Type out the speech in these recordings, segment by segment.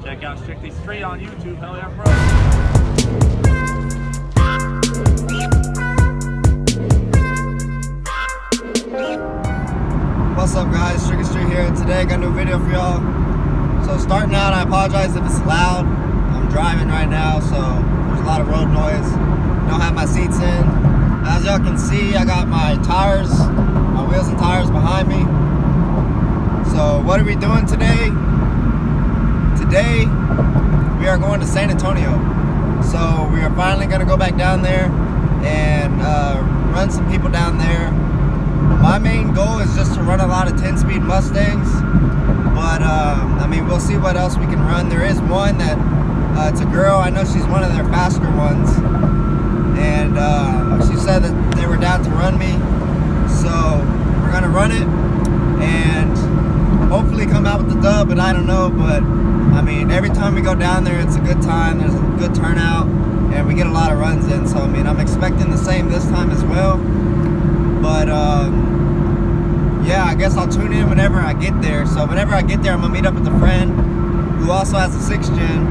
Check out Strictly Street on YouTube. Hell yeah, bro. What's up, guys? Strictly Street here. Today I got a new video for y'all. So starting out, I apologize if it's loud. I'm driving right now, so there's a lot of road noise. Don't have my seats in. As y'all can see, I got my tires, my wheels and tires behind me. So what are we doing today? Today we are going to San Antonio. So we are finally going to go back down there and run some people down there. My main goal is just to run a lot of 10-speed Mustangs, but I mean, we'll see what else we can run. There is one that it's a girl. I know she's one of their faster ones, and she said that they were down to run me. So we're gonna run it and hopefully come out with the dub, but I don't know. But I mean, every time we go down there, it's a good time. There's a good turnout, and we get a lot of runs in. So I mean, I'm expecting the same this time as well. But yeah, I guess I'll tune in whenever I get there. So whenever I get there, I'm gonna meet up with a friend who also has a 6th gen,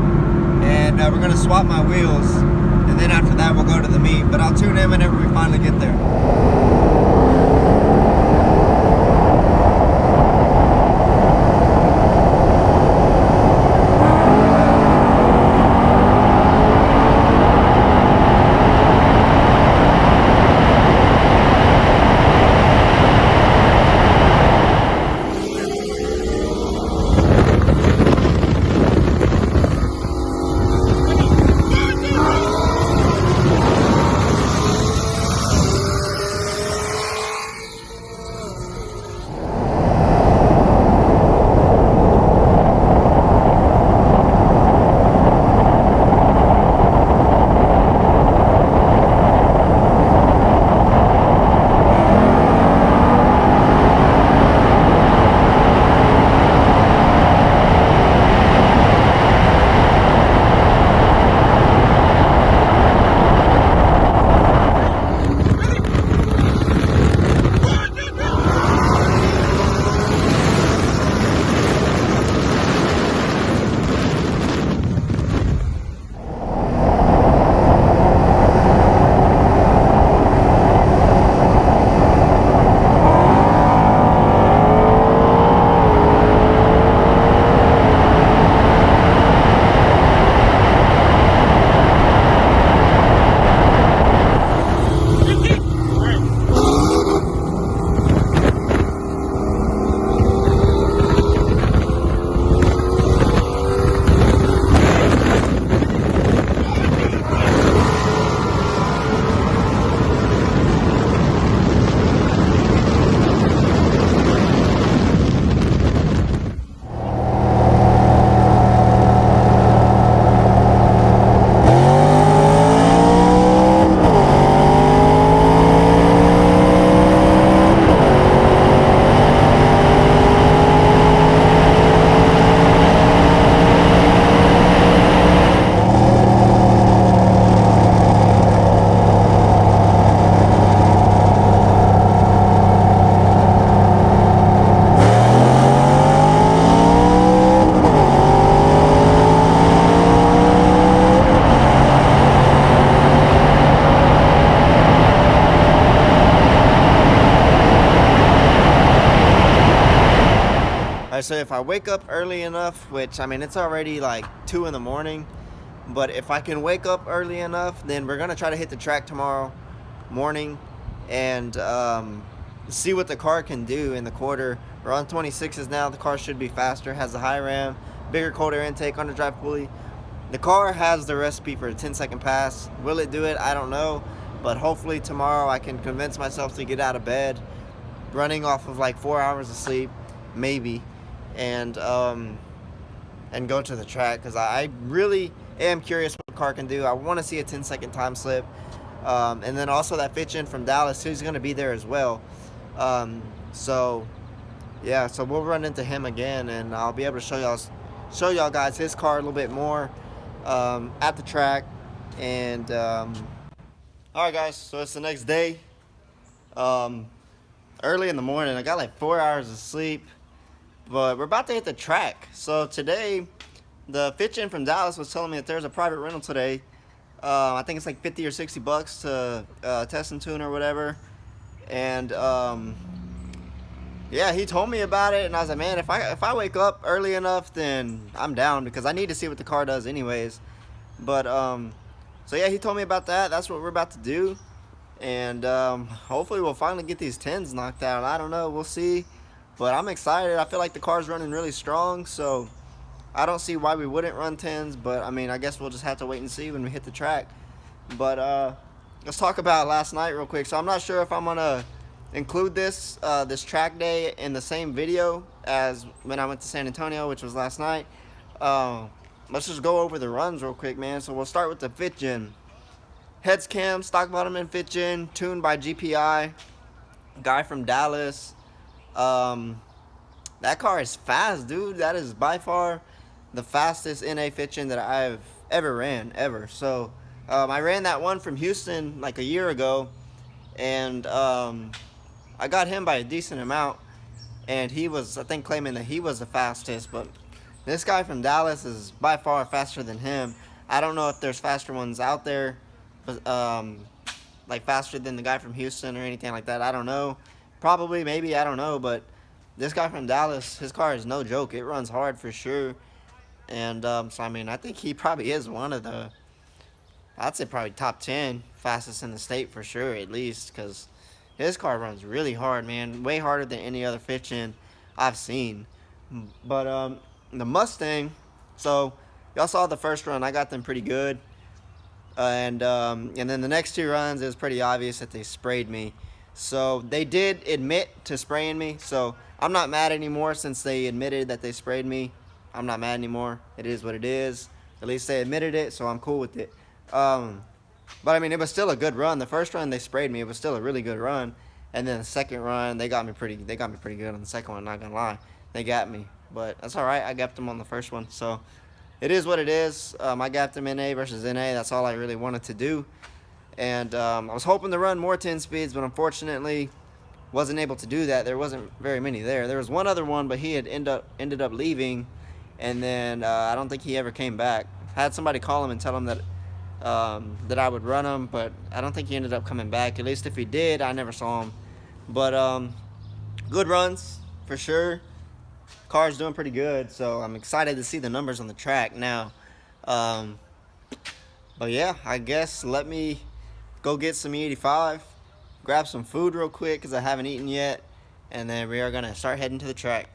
and we're gonna swap my wheels. And then after that, we'll go to the meet. But I'll tune in whenever we finally get there. So if I wake up early enough, which I mean it's already like 2 in the morning, but if I can wake up early enough, then we're gonna try to hit the track tomorrow morning and see what the car can do in the quarter. We're on 26s now. The car should be faster, has a high ram, bigger cold air intake, underdrive pulley. The car has the recipe for a 10-second pass. Will it do it? I don't know, but hopefully tomorrow I can convince myself to get out of bed, running off of like 4 hours of sleep, maybe. And go to the track, because I really am curious what the car can do. I want to see a 10-second time slip, and then also that 5th gen from Dallas, who's going to be there as well. So yeah, so we'll run into him again, and I'll be able to show y'all guys his car a little bit more at the track. And all right, guys, so it's the next day. Early in the morning, I got like 4 hours of sleep. But we're about to hit the track. So today, the fit gen from Dallas was telling me that there's a private rental today. I think it's like 50 or 60 bucks to test and tune or whatever. And yeah, he told me about it, and I was like, man, if I wake up early enough, then I'm down, because I need to see what the car does anyways. But so yeah, he told me about that. That's what we're about to do, and hopefully we'll finally get these 10s knocked out. I don't know, we'll see, but I'm excited. I feel like the car's running really strong, so I don't see why we wouldn't run 10s. But I mean, I guess we'll just have to wait and see when we hit the track. But let's talk about last night real quick. So I'm not sure if I'm gonna include this track day in the same video as when I went to San Antonio, which was last night. Let's just go over the runs real quick, man. So we'll start with the fit gen. Heads cam, stock bottom and fit gen, tuned by GPI, guy from Dallas. That car is fast, dude. That is by far the fastest NA fit gen that I've ever ran, ever. So I ran that one from Houston like a year ago, and I got him by a decent amount, and he was, I think, claiming that he was the fastest, but this guy from Dallas is by far faster than him. I don't know if there's faster ones out there, but like faster than the guy from Houston or anything like that. I don't know. Probably, maybe, I don't know, but this guy from Dallas, his car is no joke. It runs hard for sure. And so, I mean, I think he probably is one of the, I'd say probably top 10 fastest in the state for sure, at least, because his car runs really hard, man. Way harder than any other fit gen I've seen. But the Mustang, so y'all saw the first run. I got them pretty good. And then the next two runs, it was pretty obvious that they sprayed me. So they did admit to spraying me. So I'm not mad anymore since they admitted that they sprayed me. I'm not mad anymore. It is what it is. At least they admitted it, so I'm cool with it. But I mean, it was still a good run. The first run they sprayed me, it was still a really good run. And then the second run, they got me pretty good on the second one, not gonna lie. They got me. But that's all right. I gapped them on the first one. So it is what it is. I gapped them NA versus NA. That's all I really wanted to do. And I was hoping to run more 10 speeds, but unfortunately wasn't able to do that. There wasn't very many there. There was one other one, but he had ended up leaving, and then I don't think he ever came back. I had somebody call him and tell him that that I would run him, but I don't think he ended up coming back. At least if he did, I never saw him. But good runs for sure. Car's doing pretty good, so I'm excited to see the numbers on the track now. But yeah, I guess let me go get some E85, grab some food real quick because I haven't eaten yet, and then we are gonna start heading to the track.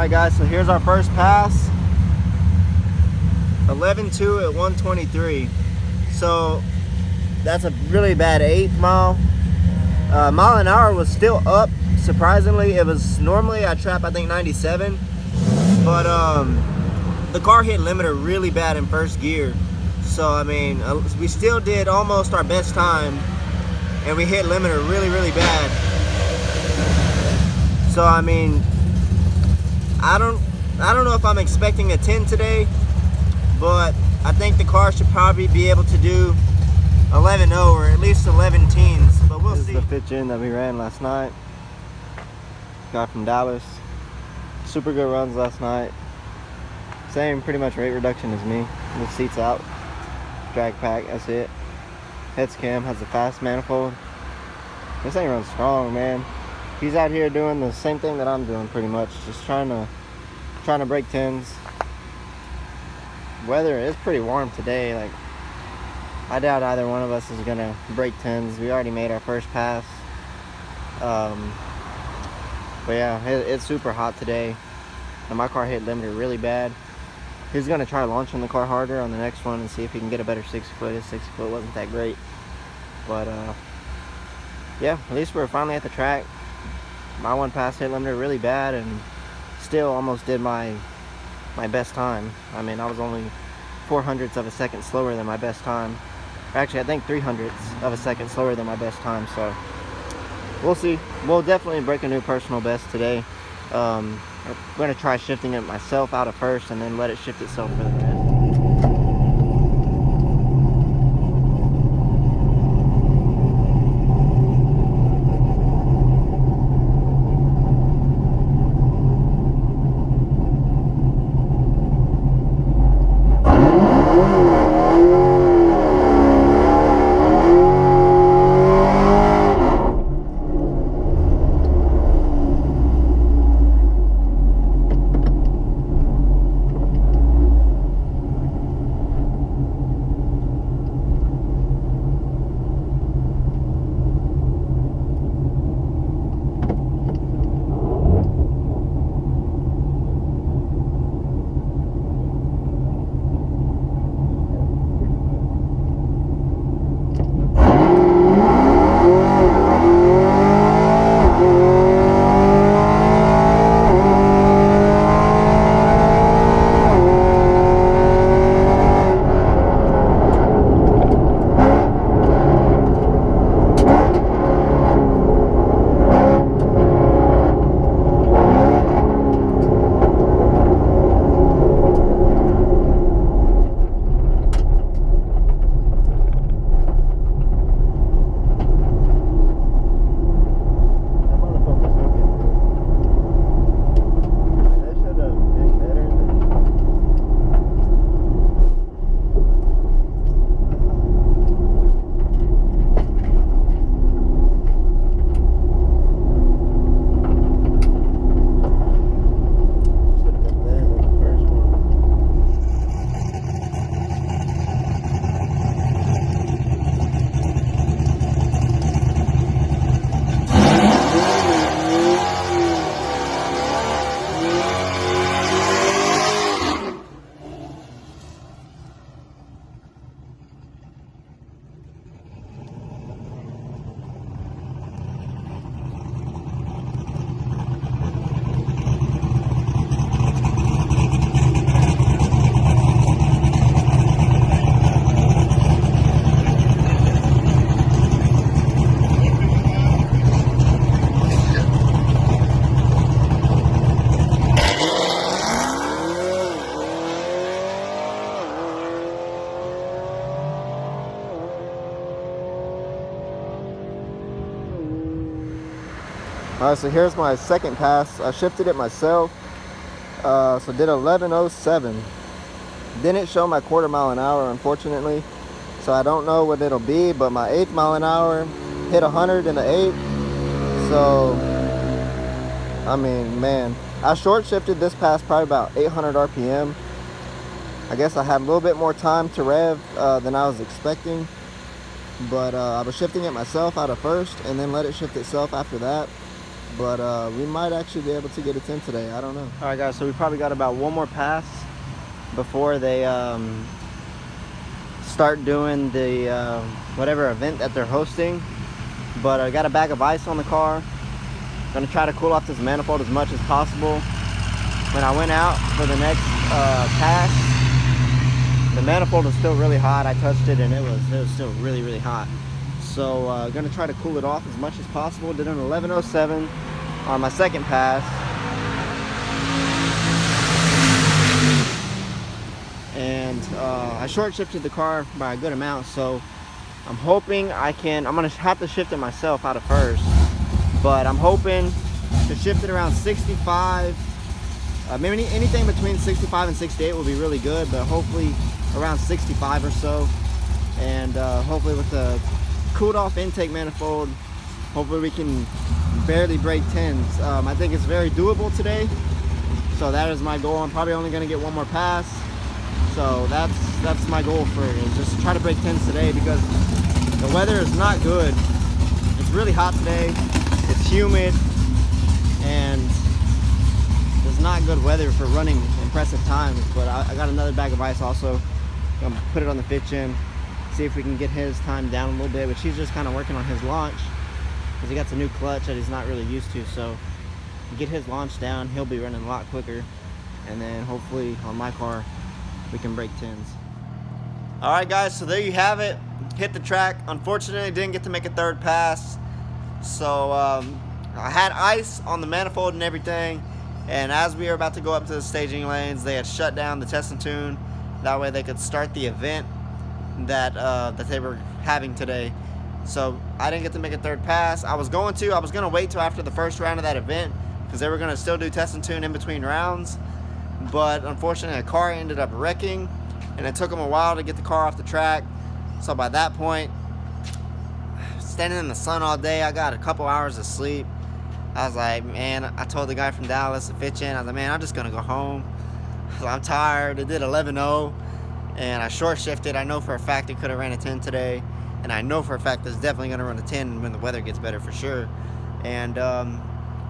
Alright guys, so here's our first pass. 11.2 at 123. So that's a really bad 8th mile. Mile an hour was still up, surprisingly. It was normally I trap I think 97, but the car hit limiter really bad in first gear. So I mean, we still did almost our best time, and we hit limiter really bad. So I mean, I don't know if I'm expecting a 10 today, but I think the car should probably be able to do 11.0 or at least 11 teens, but we'll see. This is the 5th gen that we ran last night. Guy from Dallas. Super good runs last night. Same pretty much rate reduction as me. The seats out. Drag pack, that's it. Heads cam has the fast manifold. This thing runs strong, man. He's out here doing the same thing that I'm doing pretty much. Just trying to break 10s. Weather is pretty warm today. Like, I doubt either one of us is gonna break 10s. We already made our first pass. But yeah, it's super hot today, and my car hit limiter really bad. He's gonna try launching the car harder on the next one and see if he can get a better 60-foot. His 60-foot wasn't that great, but yeah, at least we're finally at the track. My one pass hit limiter really bad, and still almost did my best time. I mean, I was only 0.04 of a second slower than my best time. Actually, I think 0.03 of a second slower than my best time. So we'll see. We'll definitely break a new personal best today. I'm going to try shifting it myself out of first and then let it shift itself for the rest. Alright, so here's my second pass. I shifted it myself. So did 11.07. Didn't show my 1/4 mile an hour, unfortunately. So I don't know what it'll be, but my 8th mile an hour hit 100 in the 8th. So, I mean, man. I short shifted this pass probably about 800 RPM. I guess I had a little bit more time to rev than I was expecting. But I was shifting it myself out of first and then let it shift itself after that. But we might actually be able to get a 10 today. I don't know. All right, guys, so we probably got about one more pass before they start doing the whatever event that they're hosting. But I got a bag of ice on the car. Gonna try to cool off this manifold as much as possible. When I went out for the next pass, the manifold was still really hot. I touched it and it was still really, really hot. So gonna try to cool it off as much as possible. Did an 1107 on my second pass. And I short shifted the car by a good amount, so I'm hoping I'm gonna have to shift it myself out of first, but I'm hoping to shift it around 65. Maybe anything between 65 and 68 will be really good, but hopefully around 65 or so. And hopefully with the cooled off intake manifold, hopefully we can barely break 10s. I think it's very doable today, so that is my goal. I'm probably only gonna get one more pass. So that's my goal for it, is just try to break 10s today, because the weather is not good. It's really hot today, it's humid, and there's not good weather for running impressive times. But I got another bag of ice also. I'm gonna put it on the fit chin, see if we can get his time down a little bit, which he's just kind of working on his launch, because he got the new clutch that he's not really used to. So get his launch down, he'll be running a lot quicker, and then hopefully on my car we can break 10s. All right, guys, so there you have it. Hit the track. Unfortunately, didn't get to make a third pass. So I had ice on the manifold and everything, and as we were about to go up to the staging lanes, they had shut down the test and tune. That way they could start the event that they were having today. So I didn't get to make a third pass. I was gonna wait till after the first round of that event, because they were gonna still do test and tune in between rounds. But unfortunately, the car ended up wrecking, and it took them a while to get the car off the track. So by that point, standing in the sun all day, I got a couple hours of sleep. I was like, man, I told the guy from Dallas to pitch in. I was like, man, I'm just gonna go home. I'm tired. It did 11.0, and I short shifted. I know for a fact it could have ran a 10 today, and I know for a fact it's definitely gonna run a 10 when the weather gets better for sure. And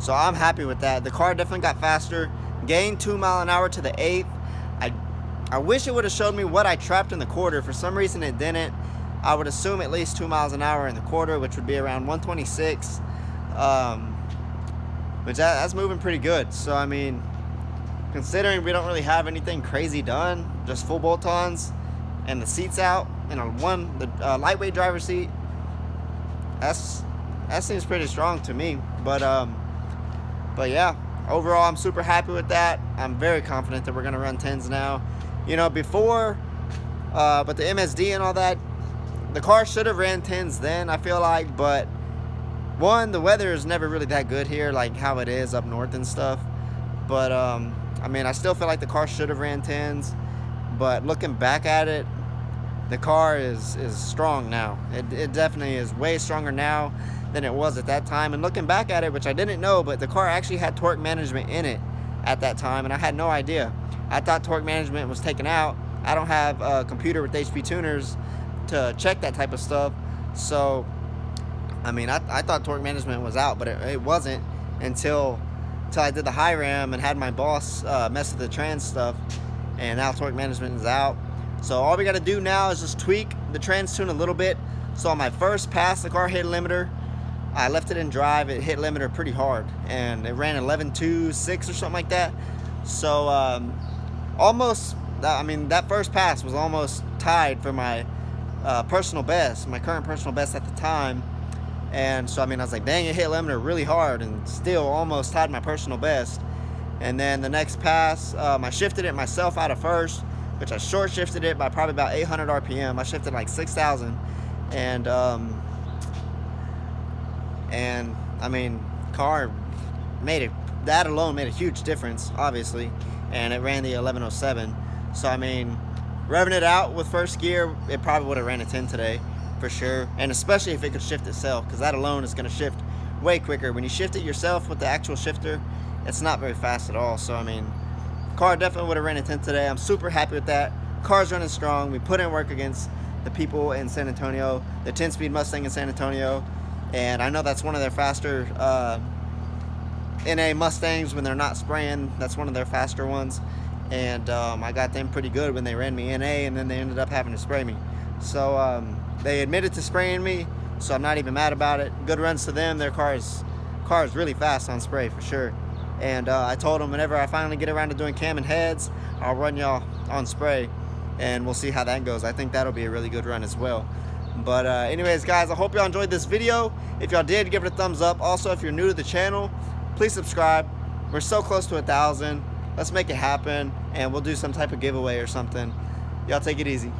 so I'm happy with that. The car definitely got faster. Gained 2 miles an hour to the 8th. I wish it would have showed me what I trapped in the quarter. For some reason it didn't. I would assume at least 2 miles an hour in the quarter, which would be around 126, which that's moving pretty good. So I mean, considering we don't really have anything crazy done, just full bolt-ons and the seats out, and the lightweight driver's seat, that seems pretty strong to me. But yeah, overall, I'm super happy with that. I'm very confident that we're going to run 10s now. You know, before, but the MSD and all that, the car should have ran 10s then, I feel like. But, one, the weather is never really that good here, like how it is up north and stuff. But, I mean, I still feel like the car should have ran 10s. But looking back at it, the car is strong now. It definitely is way stronger now than it was at that time. And looking back at it, which I didn't know, but the car actually had torque management in it at that time, and I had no idea. I thought torque management was taken out. I don't have a computer with HP tuners to check that type of stuff. So, I mean, I thought torque management was out, but it wasn't until I did the high ram and had my boss mess with the trans stuff, and now torque management is out. So all we got to do now is just tweak the trans tune a little bit. So on my first pass, the car hit limiter. I left it in drive. It hit limiter pretty hard, and it ran 11.26 or something like that. So almost, I mean, that first pass was almost tied for my personal best, my current personal best at the time. And so, I mean, I was like, dang, it hit limiter really hard, and still almost tied my personal best. And then the next pass, I shifted it myself out of first, which I short shifted it by probably about 800 RPM. I shifted like 6,000, and I mean, car made it. That alone made a huge difference, obviously, and it ran the 1107. So I mean, revving it out with first gear, it probably would have ran a 10 today, for sure. And especially if it could shift itself, because that alone is going to shift way quicker. When you shift it yourself with the actual shifter, it's not very fast at all. So I mean, car definitely would have ran a 10 today. I'm super happy with that. Car's running strong. We put in work against the people in San Antonio, the 10-speed Mustang in San Antonio, and I know that's one of their faster NA Mustangs when they're not spraying. That's one of their faster ones. And I got them pretty good when they ran me NA, and then they ended up having to spray me. So they admitted to spraying me, so I'm not even mad about it. Good runs to them. Their car is really fast on spray for sure. And I told them whenever I finally get around to doing cam and heads, I'll run y'all on spray, and we'll see how that goes. I think that'll be a really good run as well. But anyways, guys, I hope y'all enjoyed this video. If y'all did, give it a thumbs up. Also, if you're new to the channel, please subscribe. We're so close to 1,000. Let's make it happen, and we'll do some type of giveaway or something. Y'all take it easy.